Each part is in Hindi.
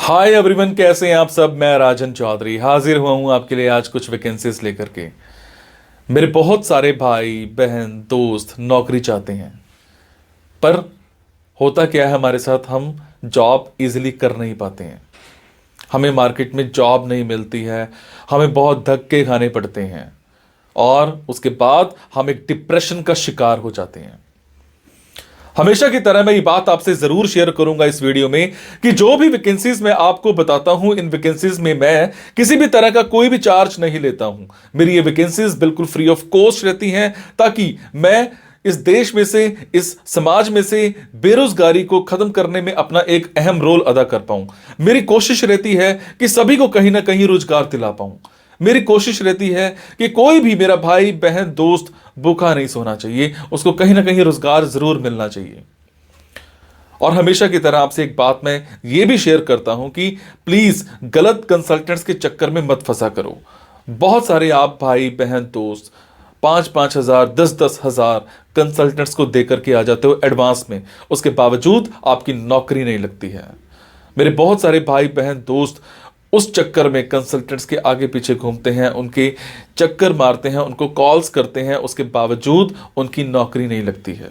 हाय एवरीवन, कैसे हैं आप सब। मैं राजन चौधरी हाजिर हुआ हूं आपके लिए आज कुछ वैकेंसीज लेकर के। मेरे बहुत सारे भाई बहन दोस्त नौकरी चाहते हैं, पर होता क्या है हमारे साथ, हम जॉब इजीली कर नहीं पाते हैं। हमें मार्केट में जॉब नहीं मिलती है, हमें बहुत धक्के खाने पड़ते हैं और उसके बाद हम एक डिप्रेशन का शिकार हो जाते हैं। हमेशा की तरह मैं ये बात आपसे जरूर शेयर करूंगा इस वीडियो में कि जो भी वैकेंसीज मैं आपको बताता हूं, इन वैकेंसीज में मैं किसी भी तरह का कोई भी चार्ज नहीं लेता हूं। मेरी ये वैकेंसीज बिल्कुल फ्री ऑफ कॉस्ट रहती हैं, ताकि मैं इस देश में से, इस समाज में से बेरोजगारी को खत्म करने में अपना एक अहम रोल अदा कर पाऊं। मेरी कोशिश रहती है कि सभी को कहीं ना कहीं रोजगार दिला पाऊं। मेरी कोशिश रहती है कि कोई भी मेरा भाई बहन दोस्त भूखा नहीं सोना चाहिए, उसको कहीं ना कहीं रोजगार जरूर मिलना चाहिए। और हमेशा की तरह आपसे एक बात मैं ये भी शेयर करता हूं कि प्लीज गलत कंसल्टेंट्स के चक्कर में मत फंसा करो। बहुत सारे आप भाई बहन दोस्त 5,000 10,000 कंसल्टेंट्स को देकर के आ जाते हो एडवांस में, उसके बावजूद आपकी नौकरी नहीं लगती है। मेरे बहुत सारे भाई बहन दोस्त उस चक्कर में कंसल्टेंट्स के आगे पीछे घूमते हैं, उनके चक्कर मारते हैं, उनको कॉल्स करते हैं, उसके बावजूद उनकी नौकरी नहीं लगती है।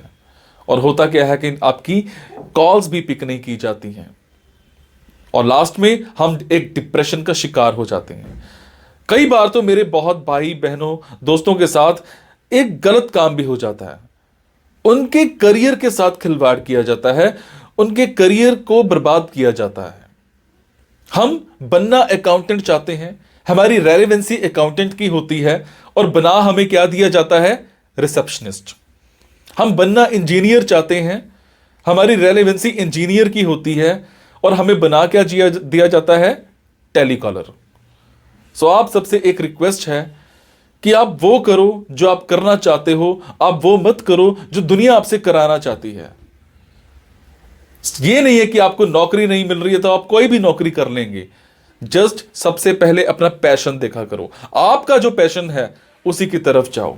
और होता क्या है कि आपकी कॉल्स भी पिक नहीं की जाती हैं और लास्ट में हम एक डिप्रेशन का शिकार हो जाते हैं। कई बार तो मेरे बहुत भाई बहनों दोस्तों के साथ एक गलत काम भी हो जाता है। उनके करियर के साथ खिलवाड़ किया जाता है, उनके करियर को बर्बाद किया जाता है। हम बनना अकाउंटेंट चाहते हैं, हमारी रेलेवेंसी अकाउंटेंट की होती है और बना हमें क्या दिया जाता है, रिसेप्शनिस्ट। हम बनना इंजीनियर चाहते हैं, हमारी रेलेवेंसी इंजीनियर की होती है और हमें बना क्या दिया जाता है, टेलीकॉलर। सो आप सबसे एक रिक्वेस्ट है कि आप वो करो जो आप करना चाहते हो, आप वो मत करो जो दुनिया आपसे कराना चाहती है। ये नहीं है कि आपको नौकरी नहीं मिल रही है तो आप कोई भी नौकरी कर लेंगे। जस्ट सबसे पहले अपना पैशन देखा करो, आपका जो पैशन है उसी की तरफ जाओ।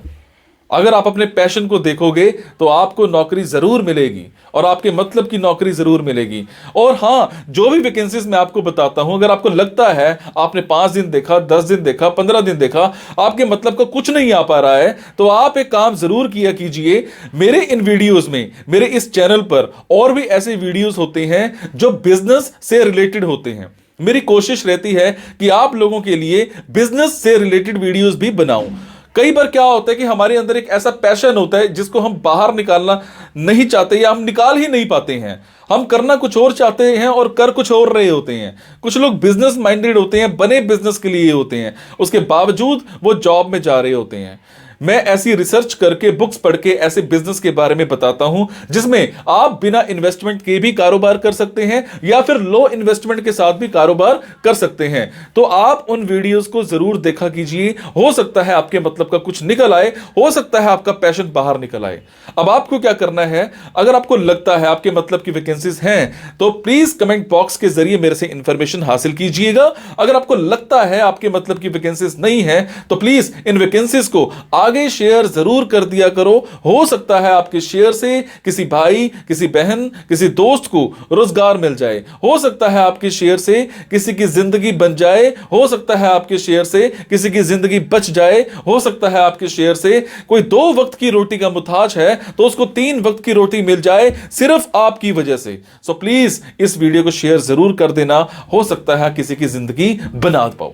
अगर आप अपने पैशन को देखोगे तो आपको नौकरी जरूर मिलेगी और आपके मतलब की नौकरी जरूर मिलेगी। और हां, जो भी वैकेंसीज मैं आपको बताता हूं, अगर आपको लगता है आपने 5 दिन देखा, 10 दिन देखा, 15 दिन देखा, आपके मतलब का कुछ नहीं आ पा रहा है, तो आप एक काम जरूर किया कीजिए। मेरे इन वीडियोस में, मेरे इस चैनल पर और भी ऐसे वीडियोस होते हैं जो बिजनेस से रिलेटेड होते हैं। मेरी कोशिश रहती है कि आप लोगों के लिए बिजनेस से रिलेटेड वीडियोस भी बनाऊं। कई बार क्या होता है कि हमारे अंदर एक ऐसा पैशन होता है जिसको हम बाहर निकालना नहीं चाहते या हम निकाल ही नहीं पाते हैं। हम करना कुछ और चाहते हैं और कर कुछ और रहे होते हैं। कुछ लोग बिजनेस माइंडेड होते हैं, बने बिजनेस के लिए होते हैं, उसके बावजूद वो जॉब में जा रहे होते हैं। मैं ऐसी रिसर्च करके, बुक्स पढ़ के ऐसे बिजनेस के बारे में बताता हूं जिसमें आप बिना इन्वेस्टमेंट के भी कारोबार कर सकते हैं या फिर लो इन्वेस्टमेंट के साथ भी कारोबार कर सकते हैं। तो आप उन वीडियोस को जरूर देखा कीजिए। हो सकता है आपके मतलब का कुछ निकल आए, हो सकता है आपका पैशन बाहर निकल आए। अब आपको क्या करना है, अगर आपको लगता है आपके मतलब की वैकेंसीज हैं तो प्लीज कमेंट बॉक्स के जरिए मेरे से इंफॉर्मेशन हासिल कीजिएगा। अगर आपको लगता है आपके मतलब की वैकेंसीज नहीं है तो प्लीज इन वैकेंसीज को आगे शेयर जरूर कर दिया करो। हो सकता है आपके शेयर से किसी भाई, किसी बहन, किसी दोस्त को रोजगार मिल जाए। हो सकता है आपके शेयर से किसी की जिंदगी बन जाए। हो सकता है आपके शेयर से किसी की जिंदगी बच जाए। हो सकता है आपके शेयर से कोई 2 वक्त की रोटी का मुताज है तो उसको 3 वक्त की रोटी मिल जाए, सिर्फ आपकी वजह से। सो प्लीज इस वीडियो को शेयर जरूर कर देना। हो सकता है किसी की जिंदगी बना पाओ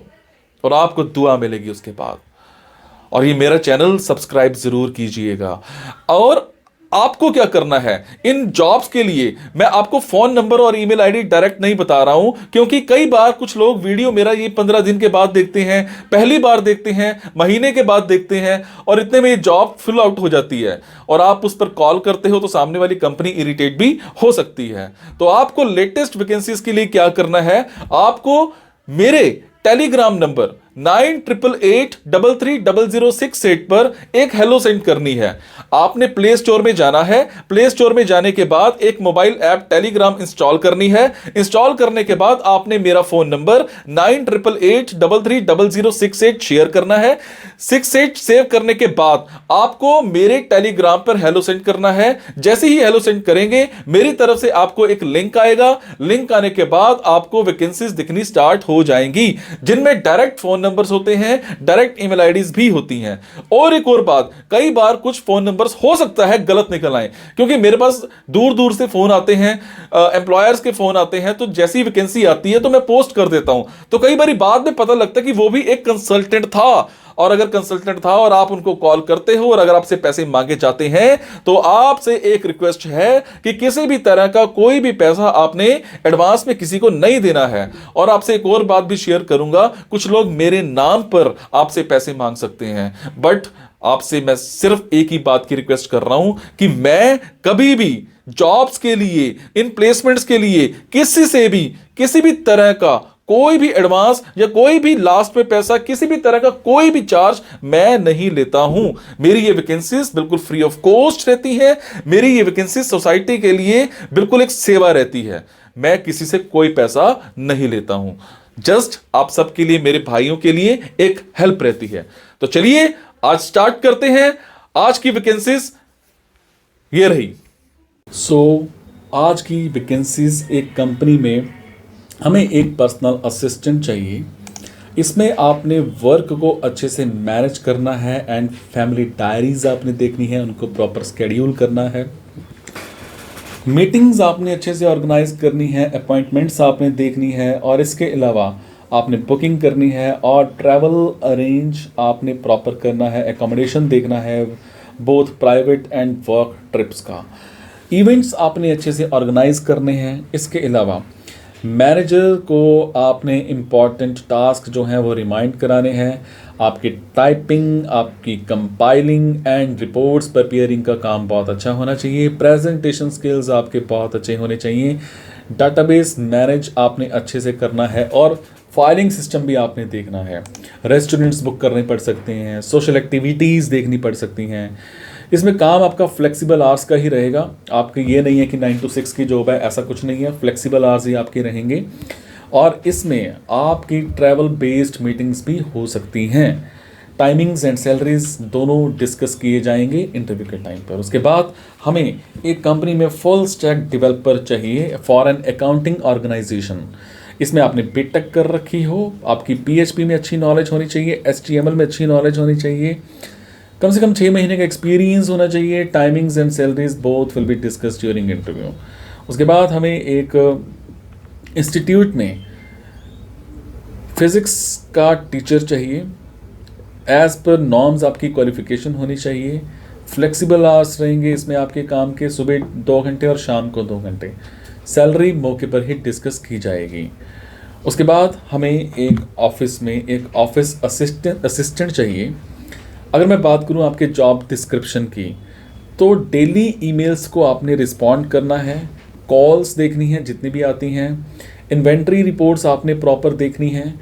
और आपको दुआ मिलेगी उसके बाद। और ये मेरा चैनल सब्सक्राइब जरूर कीजिएगा। और आपको क्या करना है, इन जॉब्स के लिए मैं आपको फोन नंबर और ईमेल आईडी डायरेक्ट नहीं बता रहा हूं, क्योंकि कई बार कुछ लोग वीडियो मेरा ये 15 दिन के बाद देखते हैं, पहली बार देखते हैं, महीने के बाद देखते हैं और इतने में ये जॉब फिल आउट हो जाती है और आप उस पर कॉल करते हो तो सामने वाली कंपनी इरिटेट भी हो सकती है। तो आपको लेटेस्ट वैकेंसीज के लिए क्या करना है, आपको मेरे टेलीग्राम नंबर 9888330068 पर एक हेलो सेंड करनी है। आपने प्ले स्टोर में जाना है, प्ले स्टोर में जाने के बाद एक मोबाइल ऐप टेलीग्राम इंस्टॉल करनी है। इंस्टॉल करने के बाद आपने मेरा फोन नंबर 9888330068 शेयर करना है। 68 सेव करने के बाद आपको मेरे टेलीग्राम पर हेलो सेंड करना है। जैसे ही हेलो सेंड करेंगे मेरी तरफ से आपको एक लिंक आएगा। लिंक आने के बाद आपको वैकेंसीज दिखनी स्टार्ट हो जाएंगी, जिनमें डायरेक्ट फोन नंबर्स होते हैं, डायरेक्ट ईमेल आईडीज भी होती हैं। और एक और बात, कई बार कुछ फोन नंबर्स हो सकता है गलत निकल आए, क्योंकि मेरे पास दूर दूर से फोन आते हैं, एम्प्लॉयर्स के फोन आते हैं, तो जैसी वैकेंसी आती है तो मैं पोस्ट कर देता हूं। तो कई बार बाद में पता लगता है कि वो भी एक कंसल्टेंट था, और अगर कंसल्टेंट था और आप उनको कॉल करते हो और अगर आपसे पैसे मांगे जाते हैं, तो आपसे एक रिक्वेस्ट है कि किसी भी तरह का कोई भी पैसा आपने एडवांस में किसी को नहीं देना है। और आपसे एक और बात भी शेयर करूंगा, कुछ लोग मेरे नाम पर आपसे पैसे मांग सकते हैं, बट आपसे मैं सिर्फ एक ही बात की रिक्वेस्ट कर रहा हूं कि मैं कभी भी जॉब्स के लिए, इन प्लेसमेंट्स के लिए किसी से भी किसी भी तरह का कोई भी एडवांस या कोई भी लास्ट में पैसा, किसी भी तरह का कोई भी चार्ज मैं नहीं लेता हूं। मेरी ये वैकेंसीज बिल्कुल फ्री ऑफ कॉस्ट रहती है। मेरी ये वैकेंसीज सोसाइटी के लिए बिल्कुल एक सेवा रहती है। मैं किसी से कोई पैसा नहीं लेता हूं, जस्ट आप सबके लिए, मेरे भाइयों के लिए एक हेल्प रहती है। तो चलिए आज स्टार्ट करते हैं। आज की वैकेंसीज ये रही। आज की वैकेंसीज, एक कंपनी में हमें एक पर्सनल असिस्टेंट चाहिए। इसमें आपने वर्क को अच्छे से मैनेज करना है एंड फैमिली डायरीज आपने देखनी है, उनको प्रॉपर स्केड्यूल करना है। मीटिंग्स आपने अच्छे से ऑर्गेनाइज करनी है, अपॉइंटमेंट्स आपने देखनी है, और इसके अलावा आपने बुकिंग करनी है और ट्रैवल अरेंज आपने प्रॉपर करना है, एकोमोडेशन देखना है, both private and work trips का। इवेंट्स आपने अच्छे से ऑर्गेनाइज करने हैं। इसके अलावा मैनेजर को आपने इम्पॉर्टेंट टास्क जो हैं वो रिमाइंड कराने हैं। आपकी टाइपिंग, आपकी कंपाइलिंग एंड रिपोर्ट्स प्रिपेयरिंग का काम बहुत अच्छा होना चाहिए। प्रेजेंटेशन स्किल्स आपके बहुत अच्छे होने चाहिए। डाटाबेस मैनेज आपने अच्छे से करना है और फाइलिंग सिस्टम भी आपने देखना है। रेस्टोरेंट्स बुक करने पड़ सकते हैं, सोशल एक्टिविटीज़ देखनी पड़ सकती हैं। इसमें काम आपका फ्लेक्सिबल आवर्स का ही रहेगा। आपके ये नहीं है कि 9 to 6 की जॉब है, ऐसा कुछ नहीं है। फ्लेक्सिबल आवर्स ही आपके रहेंगे और इसमें आपकी ट्रैवल बेस्ड मीटिंग्स भी हो सकती हैं। टाइमिंग्स एंड सैलरीज दोनों डिस्कस किए जाएंगे इंटरव्यू के टाइम पर। उसके बाद हमें एक कंपनी में फुल स्टैक डेवलपर चाहिए फॉर एन अकाउंटिंग ऑर्गेनाइजेशन। इसमें आपने बीटेक कर रखी हो, आपकी PHP में अच्छी नॉलेज होनी चाहिए, HTML में अच्छी नॉलेज होनी चाहिए, कम से कम 6 महीने का एक्सपीरियंस होना चाहिए। Timings and salaries both will be discussed during interview. उसके बाद हमें एक इंस्टीट्यूट में फिजिक्स का टीचर चाहिए। एज पर नॉर्म्स आपकी क्वालिफिकेशन होनी चाहिए। फ्लेक्सिबल आवर्स रहेंगे इसमें आपके काम के, सुबह 2 घंटे और शाम को 2 घंटे। सैलरी मौके पर ही डिस्कस की जाएगी। उसके बाद हमें एक ऑफिस में एक ऑफिस असिस्टेंट चाहिए। अगर मैं बात करूं आपके जॉब डिस्क्रिप्शन की, तो डेली ईमेल्स को आपने रिस्पॉन्ड करना है, कॉल्स देखनी है जितनी भी आती हैं, इन्वेंट्री रिपोर्ट्स आपने प्रॉपर देखनी है।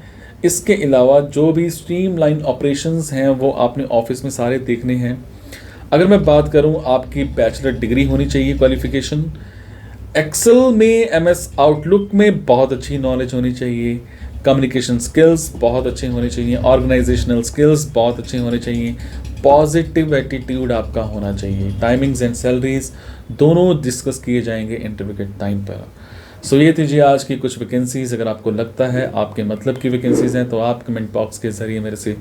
इसके अलावा जो भी स्ट्रीमलाइन ऑपरेशंस हैं वो आपने ऑफिस में सारे देखने हैं। अगर मैं बात करूं, आपकी बैचलर डिग्री होनी चाहिए क्वालिफिकेशन। एक्सेल में, MS आउटलुक में बहुत अच्छी नॉलेज होनी चाहिए। कम्युनिकेशन स्किल्स बहुत अच्छे होने चाहिए। ऑर्गेनाइजेशनल स्किल्स बहुत अच्छे होने चाहिए। पॉजिटिव एटीट्यूड आपका होना चाहिए। टाइमिंग्स एंड सैलरीज दोनों डिस्कस किए जाएंगे इंटरव्यू के टाइम पर। सो ये थी जी आज की कुछ वैकेंसीज़। अगर आपको लगता है आपके मतलब की वैकेंसीज़ हैं तो आप कमेंट बॉक्स के ज़रिए मेरे से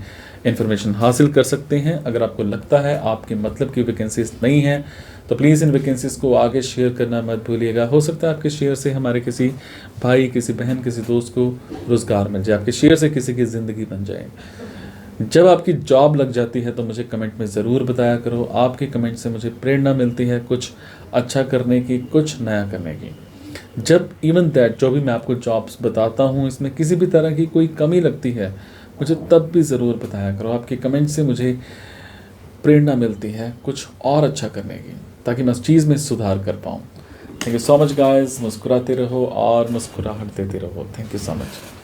इन्फॉर्मेशन हासिल कर सकते हैं। अगर आपको लगता है आपके मतलब की वैकेंसीज़ नहीं हैं तो प्लीज़ इन वैकेंसीज़ को आगे शेयर करना मत भूलिएगा। हो सकता है आपके शेयर से हमारे किसी भाई, किसी बहन, किसी दोस्त को रोज़गार मिल जाए, आपके शेयर से किसी की ज़िंदगी बन जाए। जब आपकी जॉब लग जाती है तो मुझे कमेंट में ज़रूर बताया करो। आपके कमेंट से मुझे प्रेरणा मिलती है कुछ अच्छा करने की, कुछ नया करने की। जब इवन दैट जो भी मैं आपको जॉब्स बताता हूँ इसमें किसी भी तरह की कोई कमी लगती है मुझे तब भी ज़रूर बताया करो। आपके कमेंट से मुझे प्रेरणा मिलती है कुछ और अच्छा करने की, ताकि मैं उस चीज़ में सुधार कर पाऊँ। Thank you so much guys. मुस्कुराते रहो और मुस्कुराहट देते रहो। Thank you so much.